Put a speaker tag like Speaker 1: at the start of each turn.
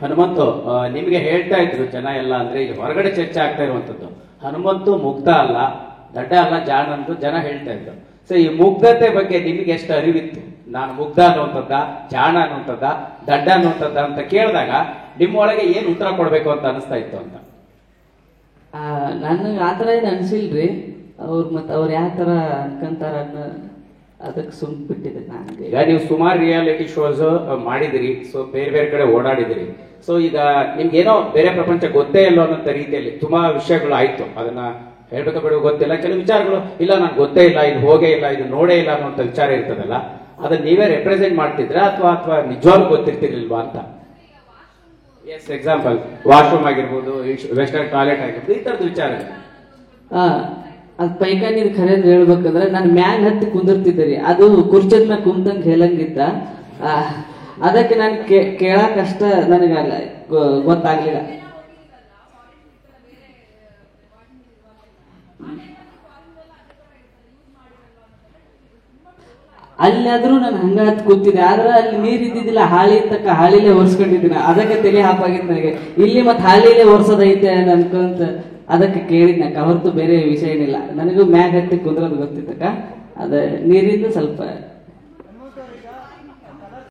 Speaker 1: ಹನುಮಂತು ನಿಮಗೆ ಹೇಳ್ತಾ ಇದ್ರು ಜನ ಎಲ್ಲ ಅಂದ್ರೆ ಈಗ ಹೊರಗಡೆ ಚರ್ಚೆ ಆಗ್ತಾ ಇರುವಂತದ್ದು ಹನುಮಂತು ಮುಗ್ಧ ಅಲ್ಲ, ದಡ್ಡ ಅಲ್ಲ, ಜಾಣ ಅಂತ ಜನ ಹೇಳ್ತಾ ಇದ್ರು. ಸೊ ಈ ಮುಗ್ಧತೆ ಬಗ್ಗೆ ನಿಮ್ಗೆ ಎಷ್ಟು ಅರಿವಿತ್ತು? ನಾನು ಮುಗ್ಧ ಅನ್ನುವಂಥದ್ದ, ಜಾಣ ಅನ್ನುವಂಥದ್ದ, ದಡ್ಡ ಅನ್ನುವಂಥದ್ದ ಅಂತ ಕೇಳಿದಾಗ ನಿಮ್ಮೊಳಗೆ ಏನ್ ಉತ್ತರ ಕೊಡ್ಬೇಕು ಅಂತ ಅನಿಸ್ತಾ ಇತ್ತು ಅಂತ?
Speaker 2: ನನಗೆ ಆತರ ಏನು ಅನ್ಸಿಲ್ರಿ. ಅವ್ರು ಯಾವ ತರ ಅನ್ಕಂತಾರ ಅದಕ್ಕೆ ಸುಮ್ ಬಿಟ್ಟಿದೆ ನನಗೆ.
Speaker 1: ಈಗ ನೀವು ಸುಮಾರು ರಿಯಾಲಿಟಿ ಶೋಸ್ ಮಾಡಿದಿರಿ, ಸೊ ಬೇರೆ ಬೇರೆ ಕಡೆ ಓಡಾಡಿದಿರಿ. ಸೊ ಈಗ ನಿಮ್ಗೇನೋ ಬೇರೆ ಪ್ರಪಂಚ ಗೊತ್ತೇ ಇಲ್ಲ ಅನ್ನೋ ರೀತಿಯಲ್ಲಿ ತುಂಬಾ ವಿಷಯಗಳು ಆಯ್ತು. ಅದನ್ನ ಹೇಳ್ಬೇಕ ಬಿಡುವ ಗೊತ್ತಿಲ್ಲ, ಕೆಲವು ವಿಚಾರಗಳು ಇಲ್ಲ ನನ್ಗೆ ಗೊತ್ತೇ ಇಲ್ಲ, ಇದು ಹೋಗೇ ಇಲ್ಲ, ಇದು ನೋಡೇ ಇಲ್ಲ ಅನ್ನೋಂಥ ವಿಚಾರ ಇರ್ತದಲ್ಲ, ಅದನ್ನ ನೀವೇ ರೆಪ್ರೆಸೆಂಟ್ ಮಾಡ್ತಿದ್ರ ಅಥವಾ ನಿಜವಾಗ್ಲೂ ಗೊತ್ತಿರ್ತಿರ್ಲಿಲ್ವಾ ಅಂತ? ಎಸ್, ಎಕ್ಸಾಂಪಲ್ ವಾಶ್ರೂಮ್ ಆಗಿರ್ಬೋದು, ವೆಸ್ಟರ್ನ್ ಟಾಯ್ಲೆಟ್ ಆಗಿರ್ಬೋದು, ಈ ತರದ ವಿಚಾರ.
Speaker 2: ಅದ್ ಪೈಖಾನಿ ಖರೇದ್ ಹೇಳ್ಬೇಕಂದ್ರೆ ನಾನು ಮ್ಯಾಗ ಹತ್ತಿ ಕುಂದಿರ್ತಿದ್ದೆ ರೀ. ಅದು ಕುರ್ಚದ ಮ್ಯಾಗ ಕುಂತಂಗ್ ಹೇಳಂಗಿದ್ದ. ಅದಕ್ಕೆ ನಾನು ಕೇಳಾಕಷ್ಟ ನನಗಲ್ಲ ಗೊತ್ತಾಗ್ಲಿಲ್ಲ. ಅಲ್ಲಾದ್ರೂ ನಾನು ಹಂಗ ಹತ್ ಕೂತಿದ್ದೆ, ಆದ್ರೆ ಅಲ್ಲಿ ನೀರ್ ಇದ್ದಿದ್ದಿಲ್ಲ, ಹಾಳಿ ತಕ್ಕ ಹಾಳಿಲೇ ಒರ್ಸ್ಕೊಂಡಿದ್ದೀನಿ. ಅದಕ್ಕೆ ತಲೆ ಹಾಪಾಗಿತ್ತು ನನಗೆ. ಇಲ್ಲಿ ಮತ್ತೆ ಹಾಳಿಲೇ ಒರ್ಸೋದೈತೆ ಅನ್ಕೊಂತ ಅದಕ್ಕೆ ಕೇಳಿದ್ನಕ್ಕ, ಹೊರತು ಬೇರೆ ವಿಷಯ ಏನಿಲ್ಲ. ನನಗೂ ಮ್ಯಾಗ ಹತ್ತಿ ಕುಂದ್ರದ್ ಗೊತ್ತಿತ್ತಕ್ಕ. ಅದ ನೀರಿಂದ ಸ್ವಲ್ಪ